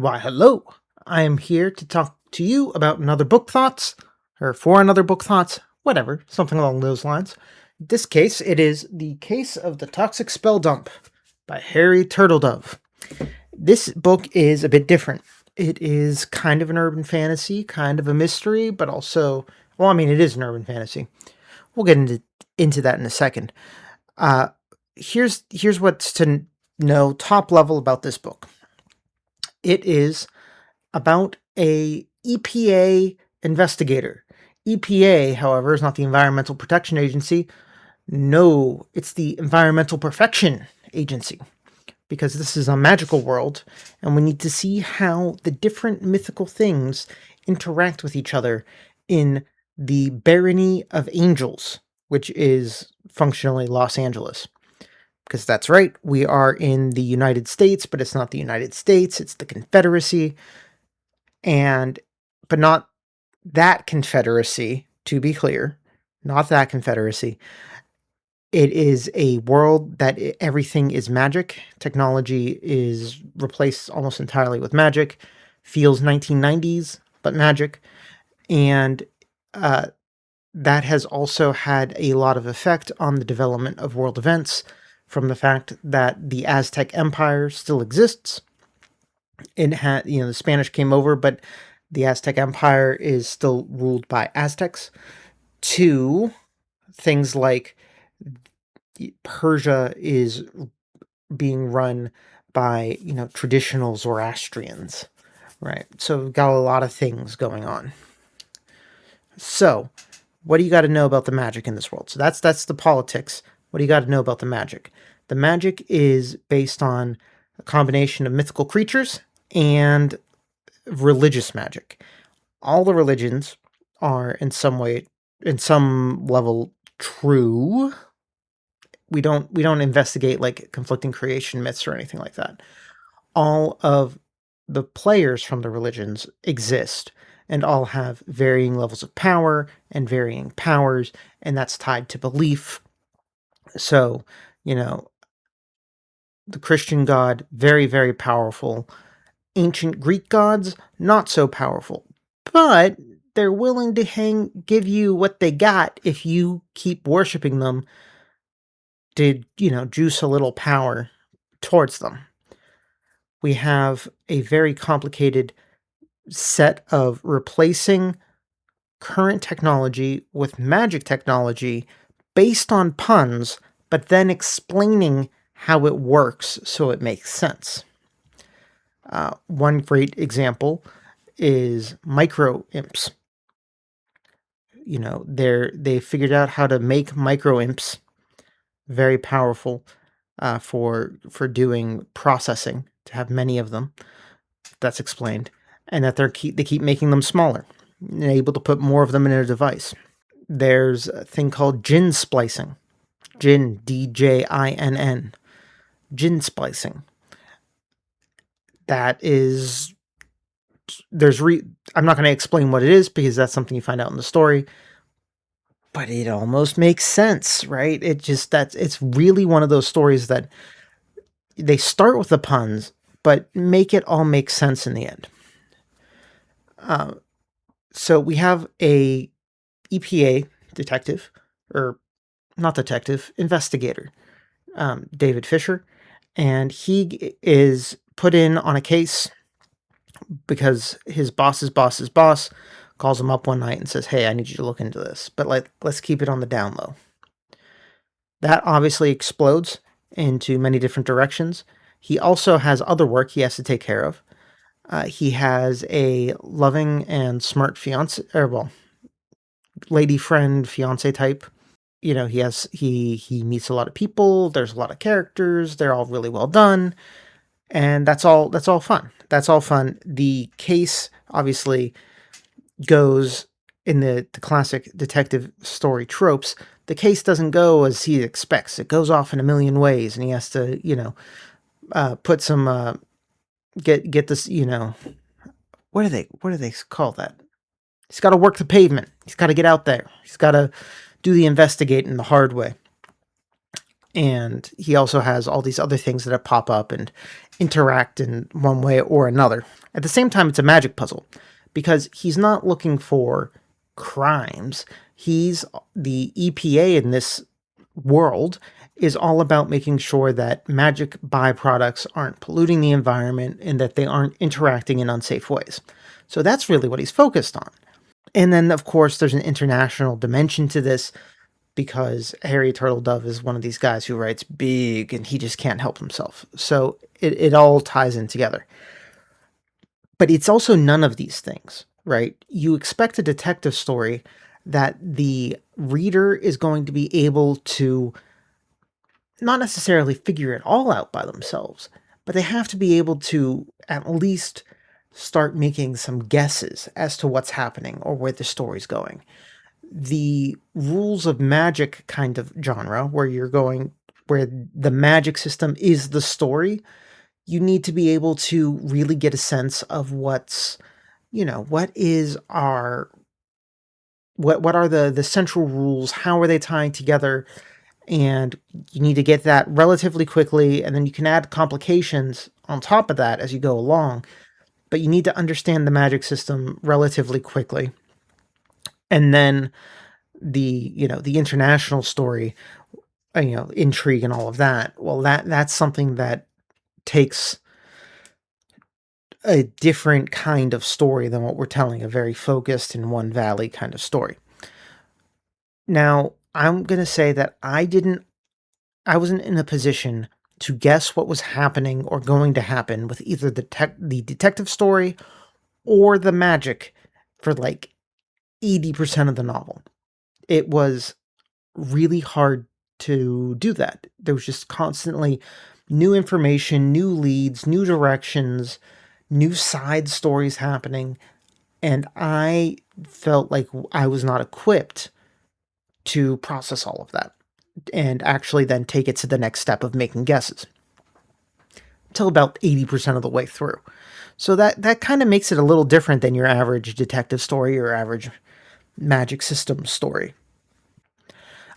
Why, hello. I am here to talk to you about another book thoughts, or for another book thoughts, whatever, something along those lines. In this case, it is The Case of the Toxic Spell Dump by Harry Turtledove. This book is a bit different. It is kind of an urban fantasy, kind of a mystery, but also, well, I mean, it is an urban fantasy. We'll get into that in a second. Uh, here's what's to know top level about this book. It is about a EPA investigator. EPA, however, is not the Environmental Protection Agency. No, it's the Environmental Perfection Agency, because this is a magical world, and we need to see how the different mythical things interact with each other in the Barony of Angels, which is functionally Los Angeles. Because that's right, we are in the United States, but it's not the United States, it's the Confederacy. But not that Confederacy, to be clear, not that Confederacy. It is a world that everything is magic. Technology is replaced almost entirely with magic. Feels 1990s, but magic. And that has also had a lot of effect on the development of world events, from the fact that the Aztec Empire still exists. It had, the Spanish came over, but the Aztec Empire is still ruled by Aztecs, to things like Persia is being run by, traditional Zoroastrians, right? So we've got a lot of things going on. So what do you got to know about the magic in this world? So that's the politics. What do you got to know about the magic? The magic is based on a combination of mythical creatures and religious magic. All the religions are in some level true. We don't investigate like conflicting creation myths or anything like that. All of the players from the religions exist and all have varying levels of power and varying powers, and that's tied to belief. So, the Christian God, very, very powerful. Ancient Greek gods, not so powerful. But they're willing to give you what they got if you keep worshiping them to, juice a little power towards them. We have a very complicated set of replacing current technology with magic technology based on puns, but then explaining how it works so it makes sense. One great example is micro imps. They figured out how to make micro imps, very powerful for doing processing, to have many of them. That's explained, and that they keep making them smaller, and able to put more of them in a device. There's a thing called gin splicing. Gin, DJINN. Gin splicing. That is, I'm not going to explain what it is because that's something you find out in the story, but it almost makes sense, right? It's really one of those stories that they start with the puns, but make it all make sense in the end. So we have a EPA detective, or not detective, investigator, David Fisher, and he is put in on a case because his boss's boss calls him up one night and says, "Hey, I need you to look into this, but let's keep it on the down low." That obviously explodes into many different directions. He also has other work he has to take care of. He has a loving and smart fiance, lady friend, fiance type. He meets a lot of people. There's a lot of characters. They're all really well done. And that's all fun. That's all fun. The case obviously goes in the classic detective story tropes. The case doesn't go as he expects. It goes off in a million ways, and he has to, put some, get this, what do they call that? He's got to work the pavement. He's got to get out there. He's got to do the investigating the hard way. And he also has all these other things that pop up and interact in one way or another. At the same time, it's a magic puzzle because he's not looking for crimes. He's the EPA in this world is all about making sure that magic byproducts aren't polluting the environment and that they aren't interacting in unsafe ways. So that's really what he's focused on. And then, of course, there's an international dimension to this because Harry Turtledove is one of these guys who writes big and he just can't help himself. So it all ties in together. But it's also none of these things, right? You expect a detective story that the reader is going to be able to not necessarily figure it all out by themselves, but they have to be able to at least start making some guesses as to what's happening or where the story's going. The rules of magic kind of genre where the magic system is the story, you need to be able to really get a sense of what is our what are the central rules, how are they tying together, and you need to get that relatively quickly, and then you can add complications on top of that as you go along, but you need to understand the magic system relatively quickly. And then the international story, intrigue and all of that. Well, that's something that takes a different kind of story than what we're telling, a very focused in one valley kind of story. Now, I'm going to say that I wasn't in a position to guess what was happening or going to happen with either the detective story or the magic for like 80% of the novel. It was really hard to do that. There was just constantly new information, new leads, new directions, new side stories happening, and I felt like I was not equipped to process all of that and actually then take it to the next step of making guesses till about 80% of the way through. So that kind of makes it a little different than your average detective story or average magic system story.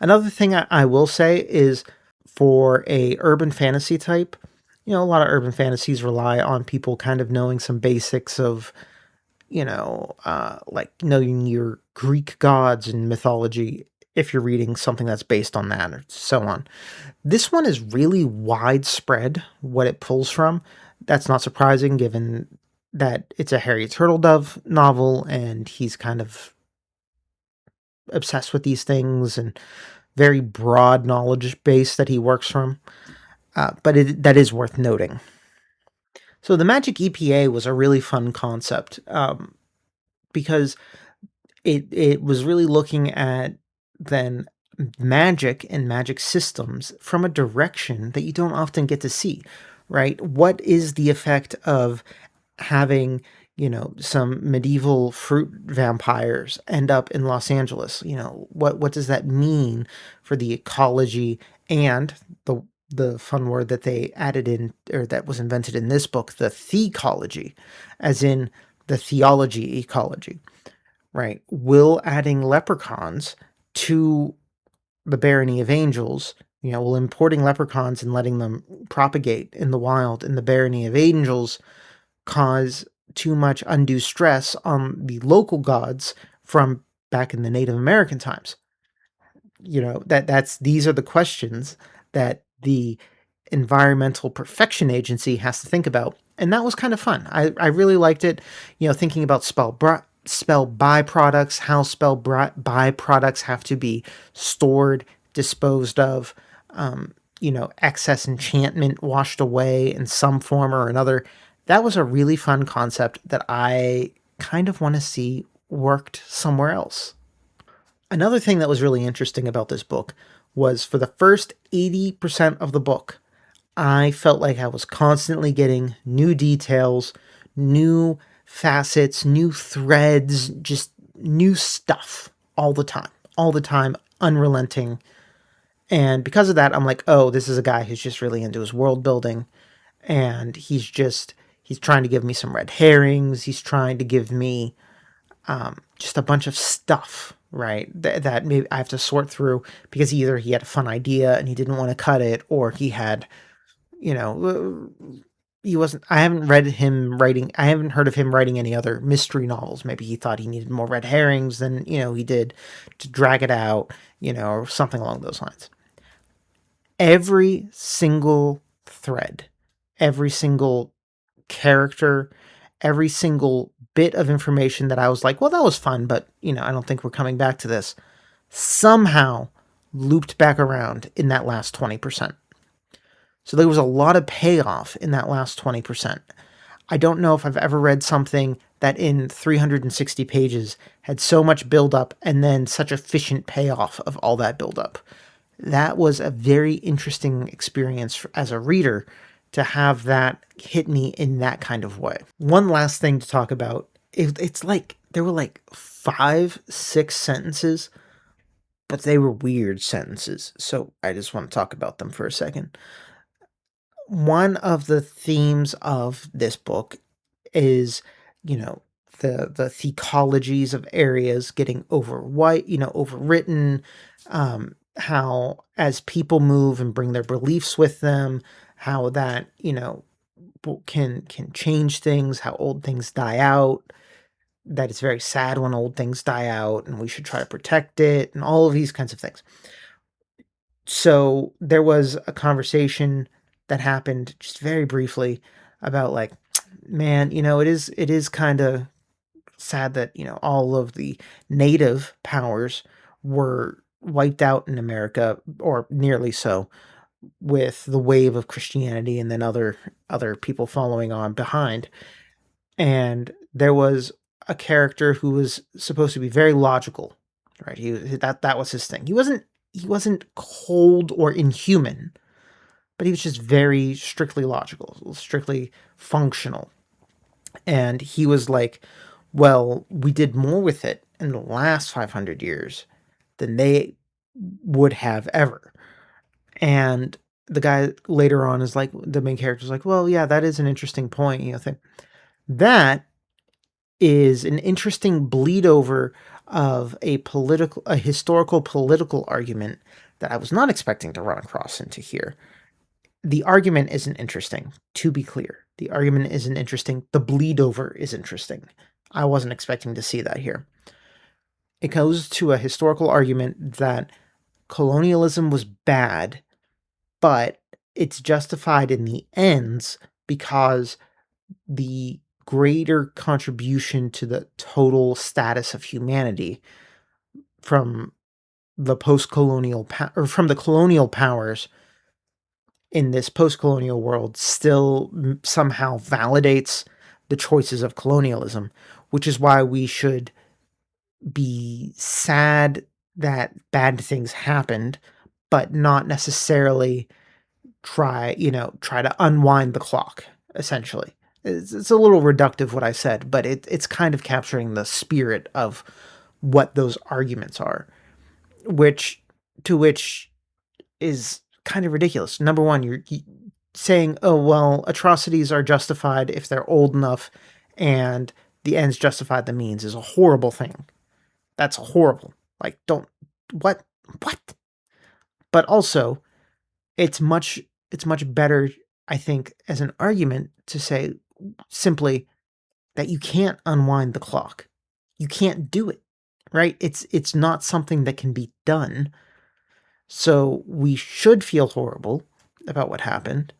Another thing I will say is for a urban fantasy type, a lot of urban fantasies rely on people kind of knowing some basics of, like knowing your Greek gods and mythology if you're reading something that's based on that or so on. This one is really widespread what it pulls from. That's not surprising given that it's a Harry Turtledove novel and he's kind of obsessed with these things and very broad knowledge base that he works from. But that is worth noting. So the Magic EPA was a really fun concept because it was really looking at then magic and magic systems from a direction that you don't often get to see, right? What is the effect of having, some medieval fruit vampires end up in Los Angeles? What does that mean for the ecology and the fun word that they added in or that was invented in this book, the theology, as in the theology ecology, right? Will adding leprechauns to the barony of angels, will importing leprechauns and letting them propagate in the wild in the barony of angels cause too much undue stress on the local gods from back in the Native American times? That's these are the questions that the Environmental Perfection Agency has to think about, and that was kind of fun. I really liked it. Thinking about spell byproducts, how byproducts have to be stored, disposed of, excess enchantment washed away in some form or another. That was a really fun concept that I kind of want to see worked somewhere else. Another thing that was really interesting about this book was for the first 80% of the book, I felt like I was constantly getting new details, new facets, new threads, just new stuff all the time, unrelenting. And because of that, I'm like, oh, this is a guy who's just really into his world building. And he's trying to give me some red herrings. He's trying to give me just a bunch of stuff, right? That maybe I have to sort through because either he had a fun idea and he didn't want to cut it, or he had, you know, he wasn't. I haven't read him writing. I haven't heard of him writing any other mystery novels. Maybe he thought he needed more red herrings than he did to drag it out, or something along those lines. Every single thread, every single character, every single bit of information that I was like, well, that was fun, but I don't think we're coming back to this, somehow looped back around in that last 20%. So there was a lot of payoff in that last 20%. I don't know if I've ever read something that in 360 pages had so much buildup and then such efficient payoff of all that buildup. That was a very interesting experience as a reader to have that hit me in that kind of way. One last thing to talk about. It's like there were like 5, 6 sentences, but they were weird sentences. So I just want to talk about them for a second. One of the themes of this book is, you know, the thecologies of areas getting overwritten, how as people move and bring their beliefs with them, how that, can change things, how old things die out, that it's very sad when old things die out and we should try to protect it and all of these kinds of things. So there was a conversation that happened just very briefly about like, man, it is kind of sad that, all of the native powers were wiped out in America, or nearly so, with the wave of Christianity and then other people following on behind. And there was a character who was supposed to be very logical, right? That was his thing. He wasn't cold or inhuman, but he was just very strictly logical, strictly functional. And he was like, well, we did more with it in the last 500 years than they would have ever. And the guy later on is like, the main character is like, well, yeah, that is an interesting point. That is an interesting bleed over of a historical political argument that I was not expecting to run across into here. The argument isn't interesting, to be clear. The argument isn't interesting. The bleed over is interesting. I wasn't expecting to see that here. It goes to a historical argument that colonialism was bad, but it's justified in the ends because the greater contribution to the total status of humanity from the from the colonial powers in this post-colonial world still somehow validates the choices of colonialism, which is why we should be sad that bad things happened, but not necessarily try to unwind the clock, essentially. It's a little reductive what I said, but it's kind of capturing the spirit of what those arguments are, which is kind of ridiculous. Number one, you're saying, oh, well, atrocities are justified if they're old enough and the ends justify the means is a horrible thing. That's horrible. Like, don't, what, what? But also, it's much, it's much better, I think, as an argument to say simply that you can't unwind the clock. You can't do it, right? It's not something that can be done. So we should feel horrible about what happened,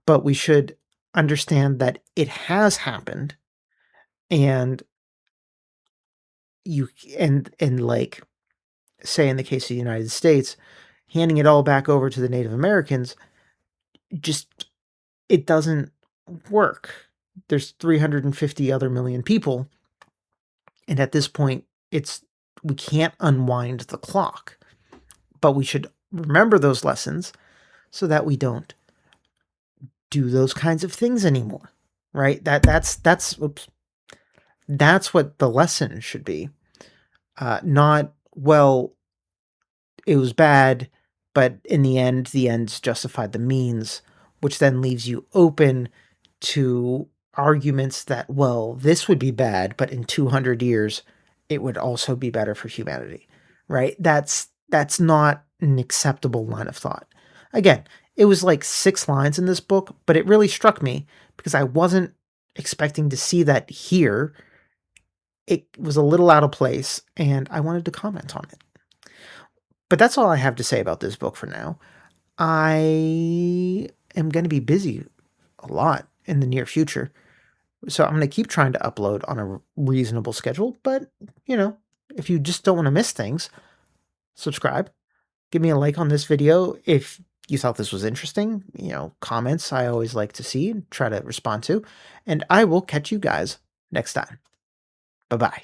but we should understand that it has happened, and you and like, say in the case of the United States, handing it all back over to the Native Americans, just it doesn't work. There's 350 other million people, and at this point we can't unwind the clock. But we should remember those lessons so that we don't do those kinds of things anymore. Right? Oops. That's what the lesson should be. Not, well, it was bad, but in the ends justified the means, which then leaves you open to arguments that, well, this would be bad, but in 200 years, it would also be better for humanity, right? That's not an acceptable line of thought. Again, it was like 6 lines in this book, but it really struck me because I wasn't expecting to see that here. It was a little out of place, and I wanted to comment on it. But that's all I have to say about this book for now. I am going to be busy a lot in the near future. So I'm going to keep trying to upload on a reasonable schedule, but if you just don't want to miss things, subscribe. Give me a like on this video if you thought this was interesting. Comments I always like to see and try to respond to. And I will catch you guys next time. Bye-bye.